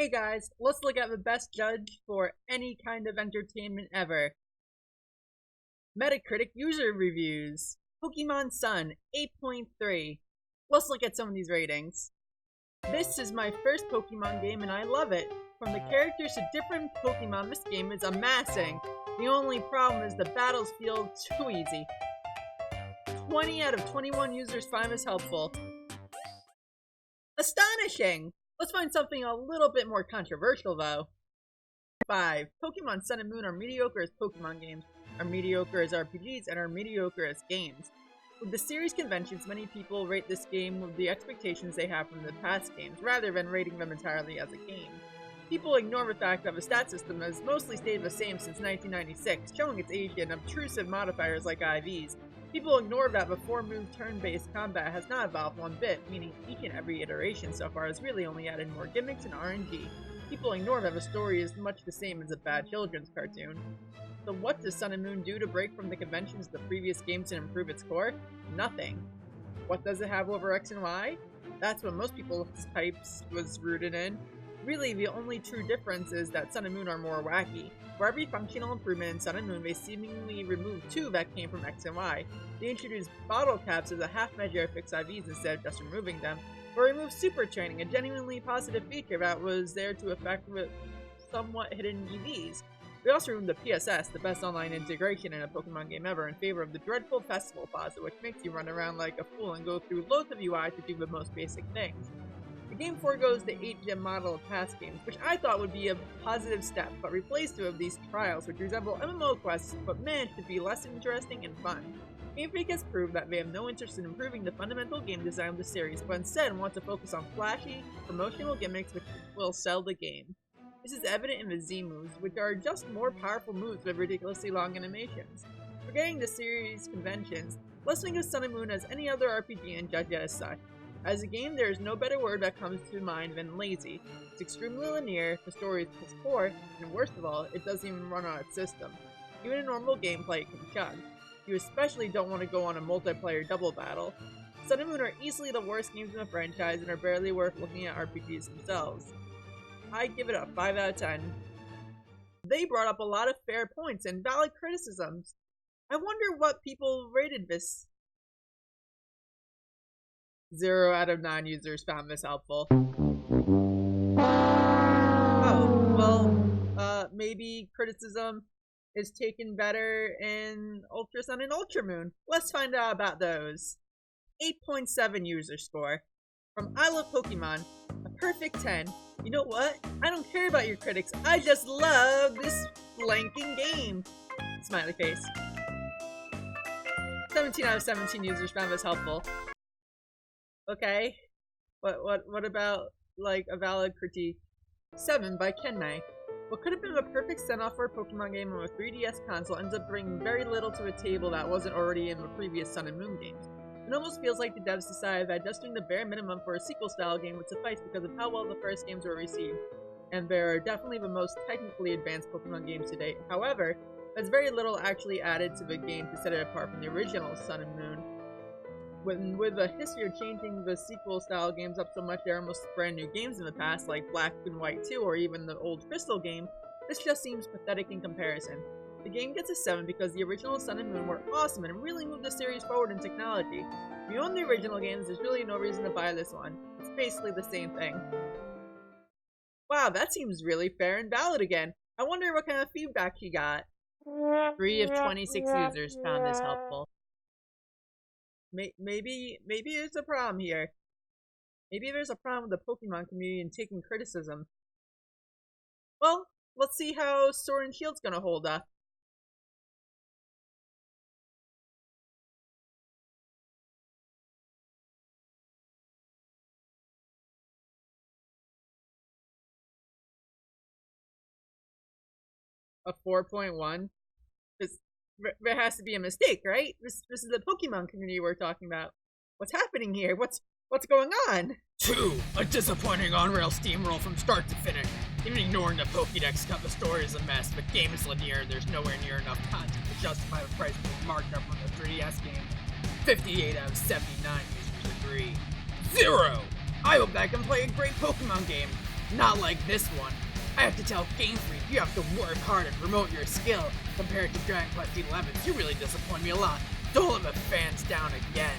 Hey guys, let's look at the best judge for any kind of entertainment ever. Metacritic user reviews. Pokemon Sun, 8.3. Let's look at some of these ratings. This is my first Pokemon game and I love it. From the characters to different Pokemon, this game is amassing. The only problem is the battles feel too easy. 20 out of 21 users find this helpful. Astonishing! Let's find something a little bit more controversial though. 5. Pokemon Sun and Moon are mediocre as Pokemon games, are mediocre as RPGs, and are mediocre as games. With the series conventions, many people rate this game with the expectations they have from the past games, rather than rating them entirely as a game. People ignore the fact that the stat system has mostly stayed the same since 1996, showing its age in obtrusive modifiers like IVs. People ignore that the 4-move turn-based combat has not evolved one bit, meaning each and every iteration so far has really only added more gimmicks and RNG. People ignore that the story is much the same as a bad children's cartoon. So what does Sun and Moon do to break from the conventions of the previous games and improve its core? Nothing. What does it have over X and Y? That's what most people's types was rooted in. Really, the only true difference is that Sun and Moon are more wacky. For every functional improvement in Sun and Moon, they seemingly removed 2 that came from X and Y. They introduced bottle caps as a half measure of fixed IVs instead of just removing them, or removed super training, a genuinely positive feature that was there to affect with somewhat hidden EVs. We also removed the PSS, the best online integration in a Pokemon game ever, in favor of the dreadful Festival Plaza, which makes you run around like a fool and go through loads of UI to do the most basic things. The game forgoes the 8-gem model of past games, which I thought would be a positive step, but replaced 2 of these trials, which resemble MMO quests, but managed to be less interesting and fun. Game Freak has proved that they have no interest in improving the fundamental game design of the series, but instead want to focus on flashy, promotional gimmicks which will sell the game. This is evident in the Z moves, which are just more powerful moves with ridiculously long animations. Forgetting the series conventions, let's think of Sun and Moon as any other RPG and judge it as such. As a game, there is no better word that comes to mind than lazy. It's extremely linear, the story is piss poor, and worst of all, it doesn't even run on its system. Even in normal gameplay, it can chug. You especially don't want to go on a multiplayer double battle. Sun and Moon are easily the worst games in the franchise and are barely worth looking at RPGs themselves. I give it a 5 out of 10. They brought up a lot of fair points and valid criticisms. I wonder what people rated this. 0 out of 9 users found this helpful. Oh, well, maybe criticism is taken better in Ultra Sun and Ultra Moon. Let's find out about those. 8.7 user score. From I Love Pokemon, a perfect 10. You know what? I don't care about your critics, I just love this blanking game. Smiley face. 17 out of 17 users found this helpful. Okay. What about, like, a valid critique? 7 by Kennai. What could have been a perfect send-off for a Pokemon game on a 3DS console ends up bringing very little to a table that wasn't already in the previous Sun and Moon games. It almost feels like the devs decided that just doing the bare minimum for a sequel-style game would suffice because of how well the first games were received, and they're definitely the most technically advanced Pokemon games to date. However, there's very little actually added to the game to set it apart from the original Sun and Moon. With a history of changing the sequel-style games up so much they're almost brand new games in the past, like Black and White 2 or even the old Crystal game, this just seems pathetic in comparison. The game gets a 7 because the original Sun and Moon were awesome and really moved the series forward in technology. Beyond the original games, there's really no reason to buy this one. It's basically the same thing. Wow, that seems really fair and valid again. I wonder what kind of feedback he got. 3 of 26 users found this helpful. Maybe there's a problem here. Maybe there's a problem with the Pokemon community in taking criticism. Well, let's see how Sword and Shield's gonna hold up. A 4.1? There has to be a mistake, right? This is the Pokemon community we're talking about. What's happening here? What's going on? 2. A disappointing on-rail steamroll from start to finish. Even ignoring the Pokédex cut, the story is a mess. The game is linear, there's nowhere near enough content to justify the price being marked up on the 3DS game. 58 out of 79 users agree. 0! I go back and play a great Pokemon game. Not like this one. I have to tell Game Freak you have to work hard and promote your skill. Compared to Dragon Quest XI, you really disappoint me a lot. Don't let my fans down again.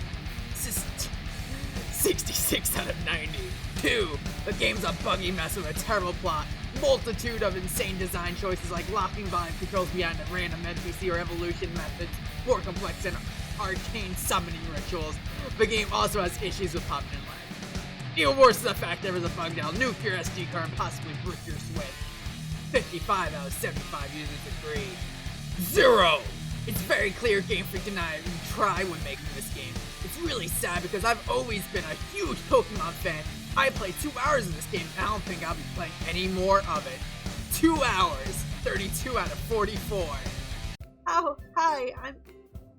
66 out of 90. 2. The game's a buggy mess with a terrible plot. Multitude of insane design choices like locking volume controls behind a random NPC or evolution methods, more complex and arcane summoning rituals. The game also has issues with popping and lag. Even worse is the fact there was a bugged out nuclear SD card and possibly brick your Switch. 55 out of 75 users agree. 0! It's very clear Game Freak denied even try when making this game. It's really sad because I've always been a huge Pokemon fan. I played 2 hours of this game and I don't think I'll be playing any more of it. 2 hours! 32 out of 44. Oh, hi, I'm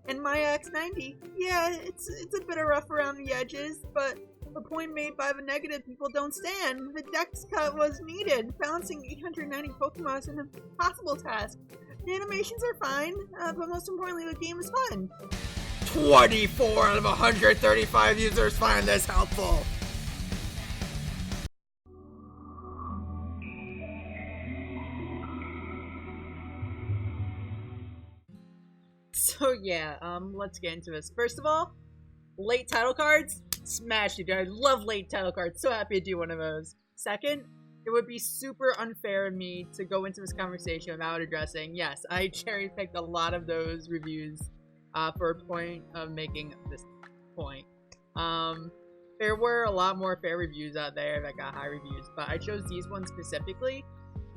in my X90. Yeah, it's a bit rough around the edges, but the point made by the negative people don't stand. The dex cut was needed. Balancing 890 Pokemon is an impossible task. The animations are fine, but most importantly, the game is fun. 24 out of 135 users find this helpful. So yeah, let's get into this. First of all, late title cards, smash it, dude. I love late title cards. So happy to do one of those. Second, it would be super unfair of me to go into this conversation without addressing, yes, I cherry-picked a lot of those reviews for a point of making this point. There were a lot more fair reviews out there that got high reviews, but I chose these ones specifically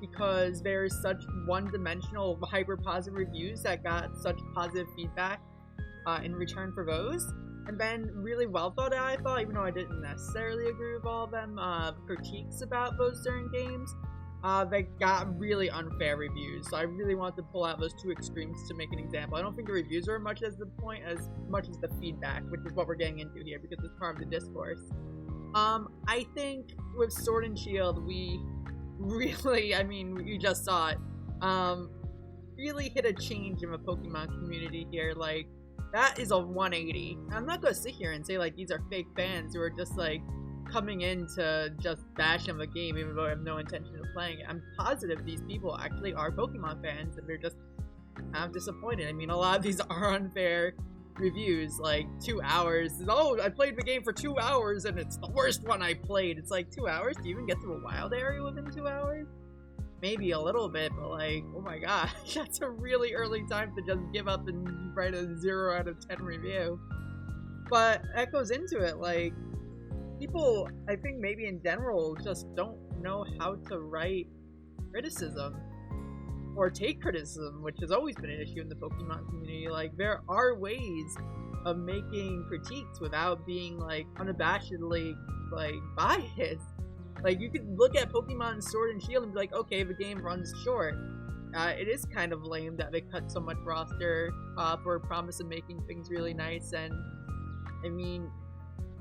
because there's such one-dimensional, hyper-positive reviews that got such positive feedback in return for those. And then really well thought out, I thought, even though I didn't necessarily agree with all of them, critiques about those certain games that got really unfair reviews. So I really wanted to pull out those two extremes to make an example. I don't think the reviews are much as the point as much as the feedback, which is what we're getting into here because it's part of the discourse. I think with Sword and Shield, we really, I mean, you just saw it, really hit a change in the Pokemon community here. Like, that is a 180. I'm not gonna sit here and say like these are fake fans who are just like coming in to just bash on the game even though I have no intention of playing it. I'm positive these people actually are Pokemon fans and they're just kind of disappointed. I mean, a lot of these are unfair reviews, like 2 hours. Oh, I played the game for 2 hours and it's the worst one I played. It's like 2 hours? Do you even get to a wild area within 2 hours? Maybe a little bit, but like, oh my gosh, that's a really early time to just give up and write a 0 out of 10 review. But that goes into it, like, people, I think maybe in general, just don't know how to write criticism or take criticism, which has always been an issue in the Pokemon community. Like, there are ways of making critiques without being, like, unabashedly, like, biased. Like, you could look at Pokemon Sword and Shield and be like, okay, the game runs short. It is kind of lame that they cut so much roster for a promise of making things really nice, and I mean,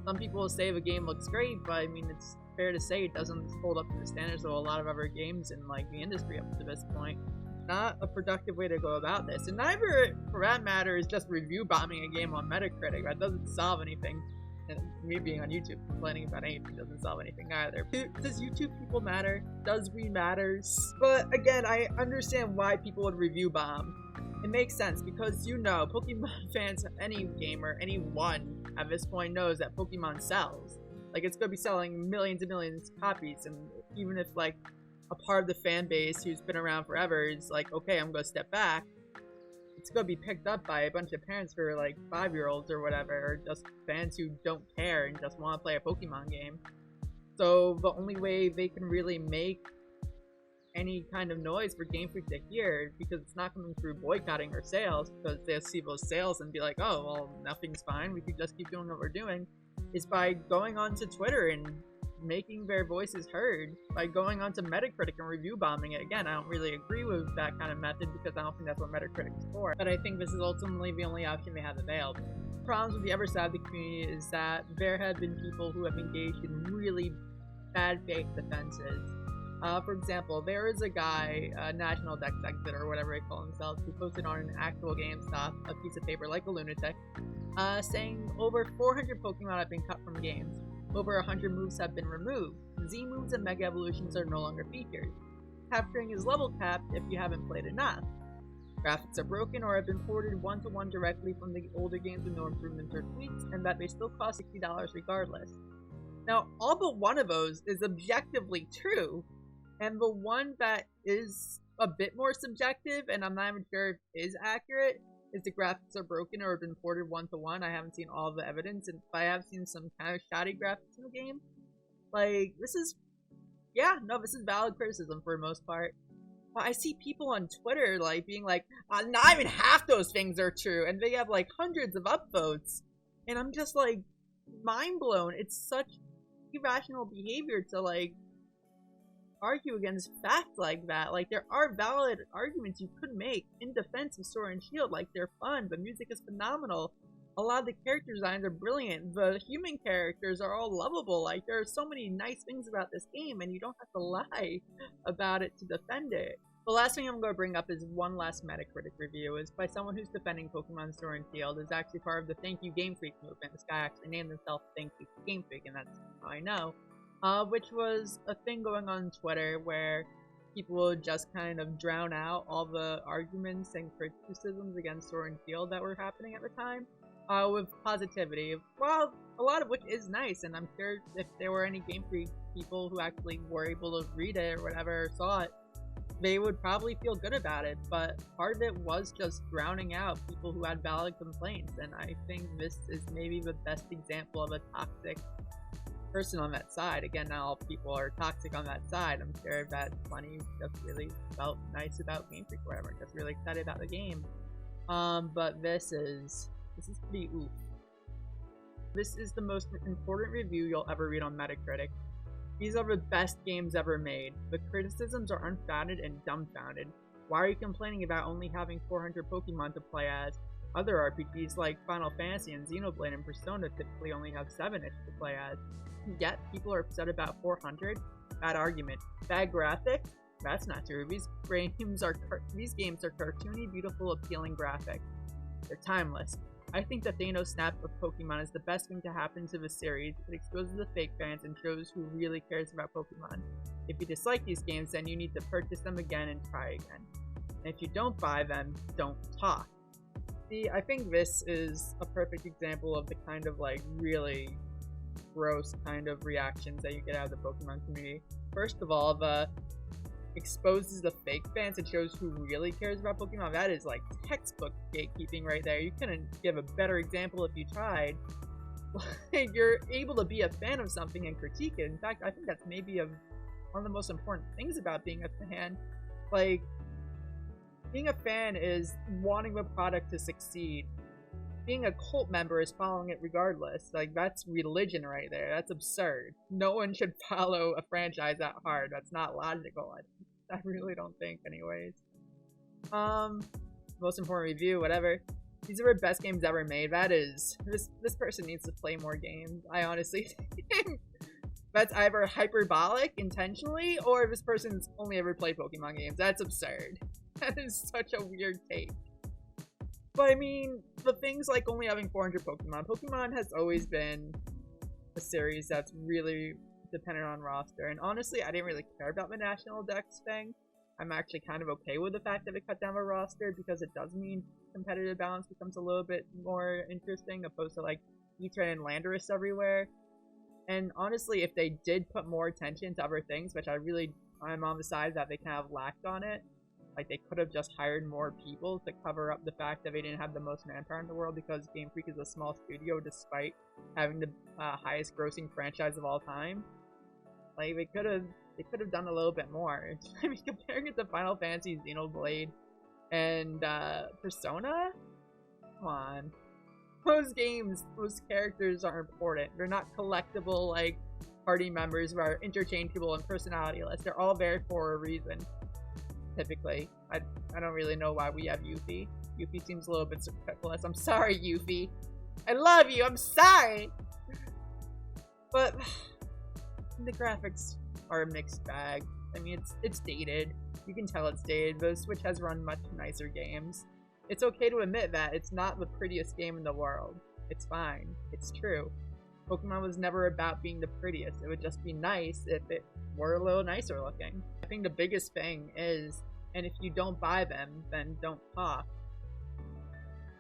some people say the game looks great, but I mean, it's fair to say it doesn't hold up to the standards of a lot of other games in, like, the industry up to this point. Not a productive way to go about this, and neither, for that matter, is just review bombing a game on Metacritic. That doesn't solve anything. And me being on YouTube complaining about anything doesn't solve anything either. Does YouTube people matter? Does we matters? But again, I understand why people would review bomb. It makes sense because, you know, Pokemon fans, any gamer, anyone at this point knows that Pokemon sells. Like, it's gonna be selling millions and millions of copies, and even if like a part of the fan base who's been around forever is like, okay, I'm gonna step back, it's gonna be picked up by a bunch of parents for like 5-year-olds or whatever, or just fans who don't care and just want to play a Pokemon game. So the only way they can really make any kind of noise for Game Freak to hear, because it's not coming through boycotting or sales, because they'll see those sales and be like, oh, well, nothing's fine, we could just keep doing what we're doing, is by going onto Twitter and making their voices heard, by going onto Metacritic and review bombing it. Again, I don't really agree with that kind of method because I don't think that's what Metacritic is for, but I think this is ultimately the only option they have available. Problems with the other side of the community is that there have been people who have engaged in really bad faith defenses. For example, there is a guy, National Dex Exeter or whatever they call themselves, who posted on an actual GameStop a piece of paper like a lunatic, saying over 400 Pokemon have been cut from games. Over 100 moves have been removed. Z moves and Mega Evolutions are no longer featured. Capturing is level capped if you haven't played enough. Graphics are broken or have been ported one-to-one directly from the older games with no improvements or tweaks, and that they still cost $60 regardless. Now, all but one of those is objectively true, and the one that is a bit more subjective, and I'm not even sure if it is accurate, is the graphics are broken or have been ported one-to-one. I haven't seen all the evidence, and I have seen some kind of shoddy graphics in the game. Like, this is valid criticism for the most part. But I see people on Twitter, like, being like, not even half those things are true, and they have, like, hundreds of upvotes. And I'm just, like, mind blown. It's such irrational behavior to, like, argue against facts like that. Like, there are valid arguments you could make in defense of Sword and Shield. Like, they're fun, the music is phenomenal, a lot of the character designs are brilliant, the human characters are all lovable. Like, there are so many nice things about this game, and you don't have to lie about it to defend it. The last thing I'm going to bring up is one last Metacritic review. Is by someone who's defending Pokemon Sword and Shield, is actually part of the Thank You Game Freak movement. This guy actually named himself Thank You Game Freak, and that's how I know. Which was a thing going on Twitter where people would just kind of drown out all the arguments and criticisms against Sword and Shield that were happening at the time, with positivity. Well, a lot of which is nice, and I'm sure if there were any Game Freak people who actually were able to read it or whatever, or saw it, they would probably feel good about it, but part of it was just drowning out people who had valid complaints, and I think this is maybe the best example of a toxic person on that side. Again, not all people are toxic on that side. I'm sure that plenty just really felt nice about Game Freak or whatever, just really excited about the game. But this is pretty oof. This is the most important review you'll ever read on Metacritic. These are the best games ever made. The criticisms are unfounded and dumbfounded. Why are you complaining about only having 400 Pokemon to play as? Other RPGs like Final Fantasy and Xenoblade and Persona typically only have 7-ish to play as. Yet, people are upset about 400? Bad argument. Bad graphic? That's not true. These games are cartoony, beautiful, appealing graphics. They're timeless. I think the Thanos snap of Pokemon is the best thing to happen to the series. It exposes the fake fans and shows who really cares about Pokemon. If you dislike these games, then you need to purchase them again and try again. And if you don't buy them, don't talk. See, I think this is a perfect example of the kind of, like, really gross kind of reactions that you get out of the Pokemon community. First of all, the exposes the fake fans and shows who really cares about Pokemon. That is like textbook gatekeeping right there. You couldn't give a better example if you tried. You're able to be a fan of something and critique it. In fact, I think that's maybe one of the most important things about being a fan. Like, being a fan is wanting the product to succeed. Being a cult member is following it regardless. Like, that's religion right there. That's absurd. No one should follow a franchise that hard. That's not logical. I really don't think, anyways. Most important review, whatever. These are the best games ever made. That is, this person needs to play more games. I honestly think that's either hyperbolic intentionally, or this person's only ever played Pokemon games. That's absurd. That is such a weird take. But I mean, the things like only having 400 Pokemon. Pokemon has always been a series that's really dependent on roster. And honestly, I didn't really care about the National Dex thing. I'm actually kind of okay with the fact that they cut down the roster, because it does mean competitive balance becomes a little bit more interesting, opposed to like Heatran and Landorus everywhere. And honestly, if they did put more attention to other things, which I'm on the side that they kind of lacked on it, like, they could have just hired more people to cover up the fact that they didn't have the most manpower in the world, because Game Freak is a small studio despite having the highest grossing franchise of all time. Like, they could have done a little bit more. I mean, comparing it to Final Fantasy, Xenoblade, and Persona? Come on. Those games, those characters are important. They're not collectible, like, party members who are interchangeable and personality-less. They're all there for a reason. Typically. I don't really know why we have Yuffie. Yuffie seems a little bit superfluous. I'm sorry, Yuffie. I love you, I'm sorry! But the graphics are a mixed bag. I mean, it's dated. You can tell it's dated. The Switch has run much nicer games. It's okay to admit that. It's not the prettiest game in the world. It's fine. It's true. Pokemon was never about being the prettiest. It would just be nice if it were a little nicer looking. I think the biggest thing is, and if you don't buy them, then don't talk.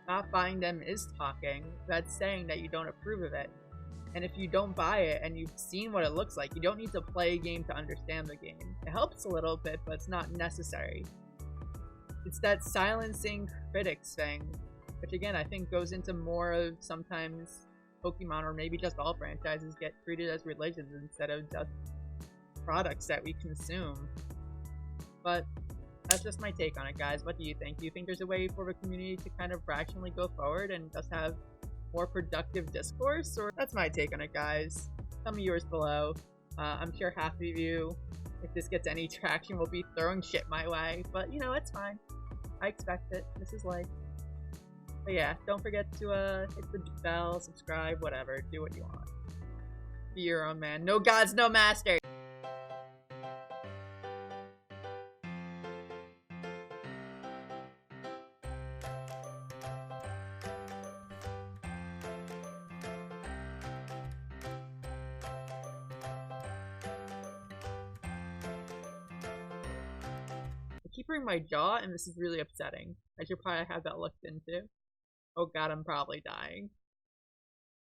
Not buying them is talking. That's saying that you don't approve of it. And if you don't buy it and you've seen what it looks like, you don't need to play a game to understand the game. It helps a little bit, but it's not necessary. It's that silencing critics thing, which again I think goes into more of sometimes Pokemon, or maybe just all franchises, get treated as religions instead of just products that we consume. But that's just my take on it, guys. What do you think? Do you think there's a way for the community to kind of rationally go forward and just have more productive discourse? Or that's my take on it, guys. Tell me yours below. I'm sure half of you, if this gets any traction, will be throwing shit my way, but you know, it's fine. I expect it. This is life. But yeah, don't forget to hit the bell, subscribe, whatever. Do what you want. Be your own man. No gods, no masters! I keep hurting my jaw, and this is really upsetting. I should probably have that looked into. Oh god, I'm probably dying.